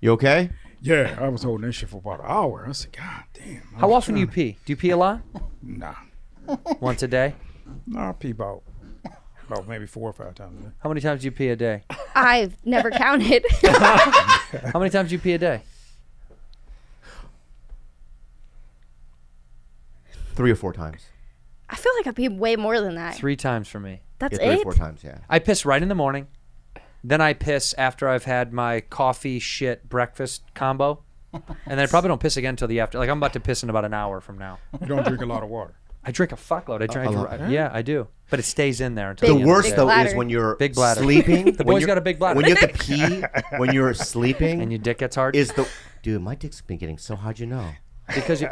You okay? Yeah, I was holding that shit for about an hour. I said, God damn. How often do you pee? Do you pee a lot? Nah. Once a day? No, I pee about maybe 4 or 5 times a day. How many times do you pee a day? I've never counted. How many times do you pee a day? 3 or 4 times. I feel like I pee way more than that. 3 times for me. That's Yeah, 3 it? or 4 times, yeah. I piss right in the morning. Then I piss after I've had my coffee shit breakfast combo. And then I probably don't piss again until the after. Like I'm about to piss in about an hour from now. You don't drink a lot of water. I drink a fuckload. Yeah, I do. But it stays in there until The the end. worst Big though bladder. is when you're Big bladder. sleeping. The boy's got a big bladder. When you have to pee, when you're sleeping, And your dick gets hard. dude, my dick's been getting so hard. You know? Because you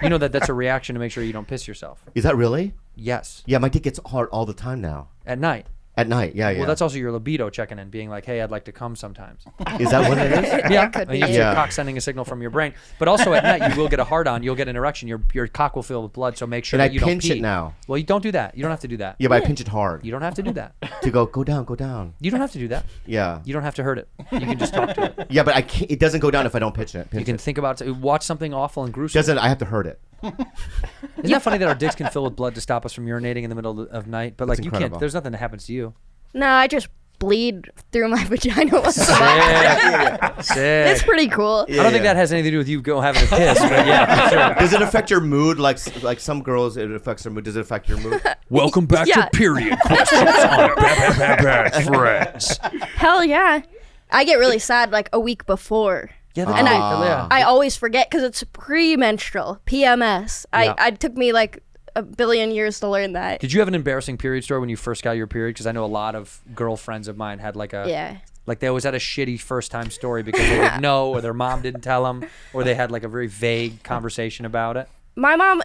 know that's a reaction to make sure you don't piss yourself. Is that really? Yes. Yeah, my dick gets hard all the time now. At night. At night, yeah. Well, that's also your libido checking in, being like, "Hey, I'd like to come sometimes." Is that what it is? Yeah, could be it's it. your cock sending a signal from your brain. But also at night, you will get a hard on. You'll get an erection. Your cock will fill with blood. So make sure And that I you don't pinch pee. it now. Well, you don't do that. You don't have to do that. Yeah, but I pinch it hard. You don't have to do that. To go down, go down. You don't have to do that. Yeah. You don't have to hurt it. You can just talk to it. Yeah, but I can't, it doesn't go down if I don't pinch it. You can think about it. Watch something awful and gruesome. Doesn't I have to hurt it? Isn't that funny that our dicks can fill with blood to stop us from urinating in the middle of night? But like That's you incredible. can't. There's nothing that happens to you. No, I just bleed through my vagina once in a while. Sick. It's pretty cool. I don't think that has anything to do with you having a piss, but yeah, for sure. Does it affect your mood? Like some girls, it affects their mood. Does it affect your mood? Welcome back Yeah. to Period Questions on Bad Friends. Hell yeah. I get really sad like a week before. Yeah, And yeah. I always forget because it's premenstrual, PMS. Yeah. It took me like a billion years to learn that. Did you have an embarrassing period story when you first got your period? Because I know a lot of girlfriends of mine had like a Yeah. like they always had a shitty first time story because they didn't know or their mom didn't tell them or they had like a very vague conversation about it. My mom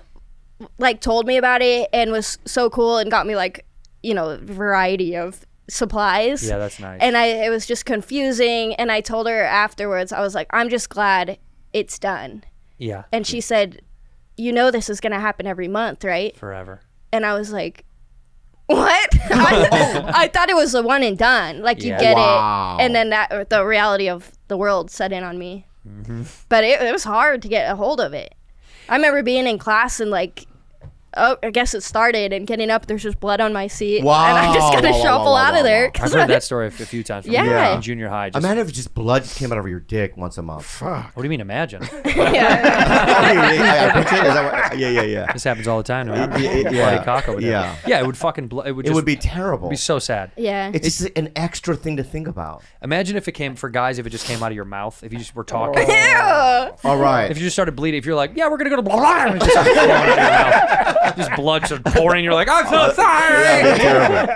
like told me about it and was so cool and got me like, a variety of supplies. Yeah, that's nice. And it was just confusing. And I told her afterwards, I was like, I'm just glad it's done. Yeah. And she said, this is going to happen every month, right? Forever. And I was like, what? I thought it was a one and done. Like, Yeah. you get Wow. it. And then the reality of the world set in on me. Mm-hmm. But it was hard to get a hold of it. I remember being in class and like, oh, I guess it started and getting up, there's just blood on my seat. Wow. And I just got to Wow, wow, shuffle wow, out wow, of there. wow. 'cause I've heard that story a few times from Yeah. in junior high. Just, Imagine if just blood just came out of your dick once a month. Fuck. what do you mean imagine? Yeah. This happens all the time to me. Yeah. Bloody cock over there. Yeah. Yeah, it would fucking It would be terrible. be so sad. Yeah. It's just an extra thing to think about. Imagine if it came for guys, if it just came out of your mouth, if you just were talking. Ew. All right. If you just started bleeding, if you're like, yeah, we're gonna go to blah, and it just started flowing out of your mouth. Just blood started pouring. You're like, I'm so sorry. That'd be terrible.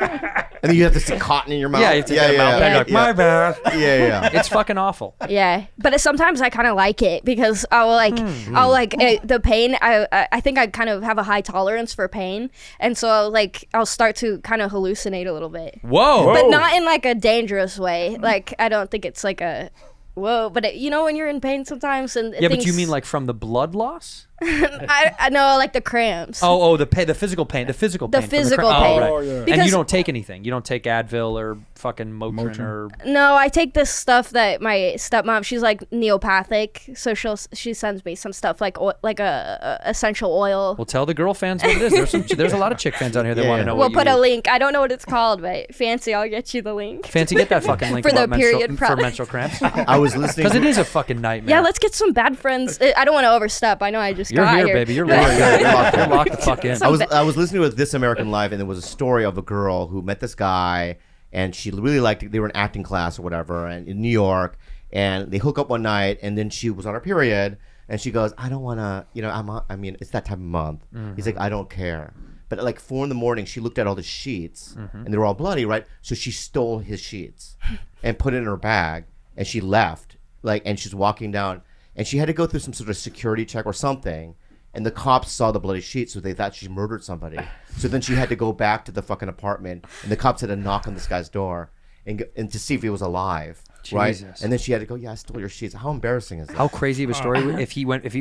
And then you have to stick cotton in your mouth. Yeah, you have to get a mouth pad. You're like, my bad. Yeah. It's fucking awful. Yeah, but sometimes I kind of like it because I'll the pain. I think I kind of have a high tolerance for pain, and so I'll start to kind of hallucinate a little bit, Whoa. but not in like a dangerous way. Like I don't think it's like a whoa, but when you're in pain sometimes and Yeah, but you mean like from the blood loss? I know like the cramps. Oh, the physical pain, the physical The pain. from physical cramp. pain. Oh, right. Oh, yeah. And Because- you don't take anything. You don't take Advil or fucking Motrin or. No, I take this stuff that my stepmom. She's like neopathic, so she sends me some stuff like a essential oil. Well, tell the girl fans what it is. There's a lot of chick fans out here that Yeah, want to yeah. know We'll what you put a use. link. I don't know what it's called, but fancy. I'll get you the link. Fancy, get that fucking link For the about period for product. menstrual cramps. I was listening. Because it is a fucking nightmare. Yeah, let's get some bad friends. I don't want to overstep. I know I just You're got here, baby. You're locked the fuck in. I was listening to This American Life, and there was a story of a girl who met this guy, and she really liked it. They were in acting class or whatever, and in New York, and they hook up one night, and then she was on her period, and she goes, "I don't want to, it's that time of month." He's like, "I don't care." But at like 4 a.m, she looked at all the sheets, and they were all bloody, right? So she stole his sheets and put it in her bag, and she left. And she's walking down, and she had to go through some sort of security check or something. And the cops saw the bloody sheets, so they thought she murdered somebody. So then she had to go back to the fucking apartment, and the cops had to knock on this guy's door and to see if he was alive, right? Jesus. And then she had to go, "Yeah, I stole your sheets." How embarrassing is that? How crazy of a story if she went back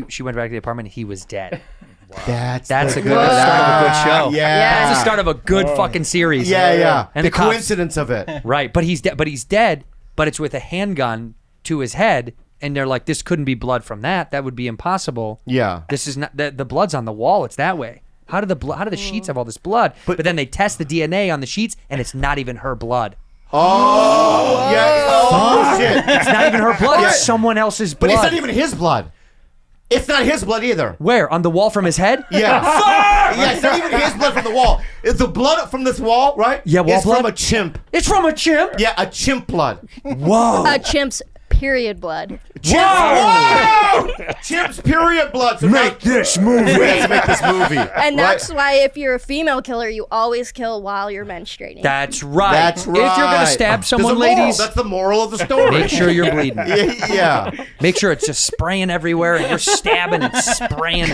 to the apartment, he was dead. That's That's the a good start of a good show. Yeah. That's the start of a good fucking series. Yeah. And the the cops- coincidence of it. Right, but he's dead. But it's with a handgun to his head, and they're like, this couldn't be blood from that. That would be impossible. Yeah. This is not the blood's on the wall. It's that way. How do the sheets have all this blood? But then they test the DNA on the sheets, and it's not even her blood. Oh, yeah. Oh, shit. It's not even her blood. It's someone else's blood. But it's not even his blood. It's not his blood either. Where? On the wall from his head? Yeah. Yeah, it's not even his blood from the wall. It's the blood from this wall, right? Yeah, wall it's blood? from a chimp. It's from a chimp? Yeah, a chimp blood. Whoa. A chimp's period blood. Chimp. Whoa! Chimp's period blood. So Make this movie. We have to make this movie. And that's why if you're a female killer, you always kill while you're menstruating. That's right. That's right. If you're going to stab someone, There's a moral. ladies, That's the moral of the story. make sure you're bleeding. Yeah. Make sure it's just spraying everywhere and you're stabbing and spraying.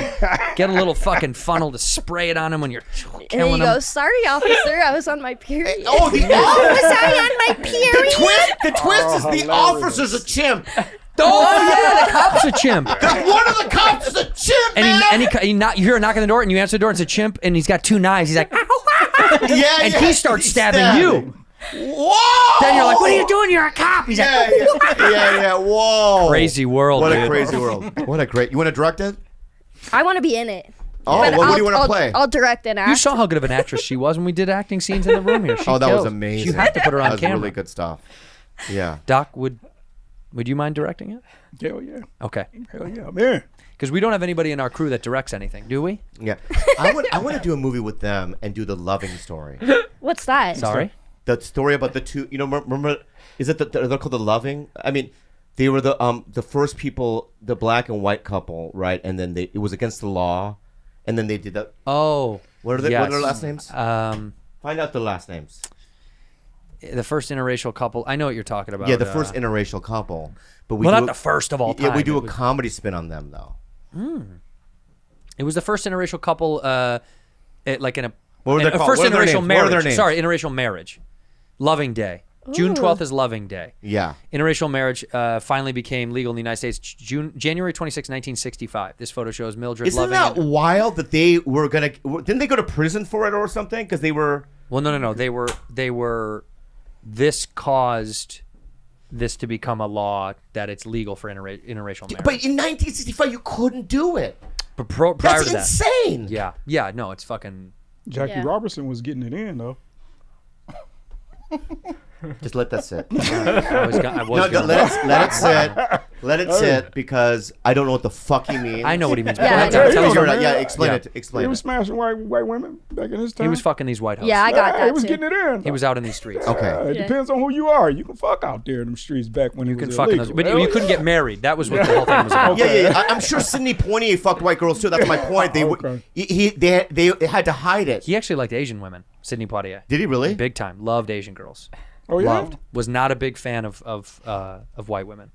Get a little fucking funnel to spray it on him when you're and then killing you them. go, sorry, officer, I was on my period. Oh, was I on my period? The twist is the officer's a chimp. Oh, yeah, the cop's a chimp. One of the cops is a chimp, And man. you hear a knock on the door and you answer the door and it's a chimp and he's got 2 knives. He's like, and he starts stabbing you. Whoa! Then you're like, what are you doing? You're a cop. He's Yeah, like, yeah. Whoa! crazy world, What dude. a crazy world! What a great. You want to direct it? I want to be in it. Oh, But what do you want to I'll- play? I'll direct and act. You saw how good of an actress she was when we did acting scenes in the room here. She Oh, that was killed. amazing. You have to put her That on was camera. really good stuff. Yeah. Doc, would you mind directing it? Hell yeah. Okay. Hell yeah, man. Because we don't have anybody in our crew that directs anything, do we? Yeah. I want to do a movie with them and do the loving story. What's that? Sorry? The story about the two. You know, remember? Is it they're called the loving? I mean, they were the first people, the black and white couple, right? And then it was against the law, and then they did that. Oh. What are yes. their last names? Find out the last names. The first interracial couple. I know what you're talking about. Yeah, the first interracial couple. But Well, not the first of all time. Yeah, we do It a was- comedy spin on them though. It was the first interracial couple, like in a. What were they called? First What are their interracial names? What are their marriage. names? Sorry, interracial marriage. Loving Day. June 12th is Loving Day. Yeah. Interracial marriage finally became legal in the United States January 26, 1965. This photo shows Mildred Isn't Loving. that wild that they were gonna? Didn't they go to prison for it or something? Because they were. Well, no. They were. This caused this to become a law that it's legal for interracial marriage. But in 1965, you couldn't do it. But prior That's to that, insane. yeah, no, it's fucking. Jackie Yeah. Robertson was getting it in though. Just let that sit. I was gonna, Let it sit. Let it sit because I don't know what the fuck he means. I know what he means. Yeah, Go I ahead, know. tell us Yeah, your- Yeah, explain Yeah. it. Explain He was it. smashing white women back in his time. He was fucking these white hoes. Yeah, I got He that was too. getting it in. He was out in these streets. Okay. It Yeah. depends on who you are. You can fuck out there in them streets back when You it can was fuck in illegal. those, but Hell you yeah. couldn't get married. That was what the whole thing was about. Yeah. I'm sure Sidney Poitier fucked white girls too. That's my point. They Okay. they had to hide it. He actually liked Asian women. Sidney Poitier, Did he really? big time, loved Asian girls. Oh yeah. Loved. Was not a big fan of white women.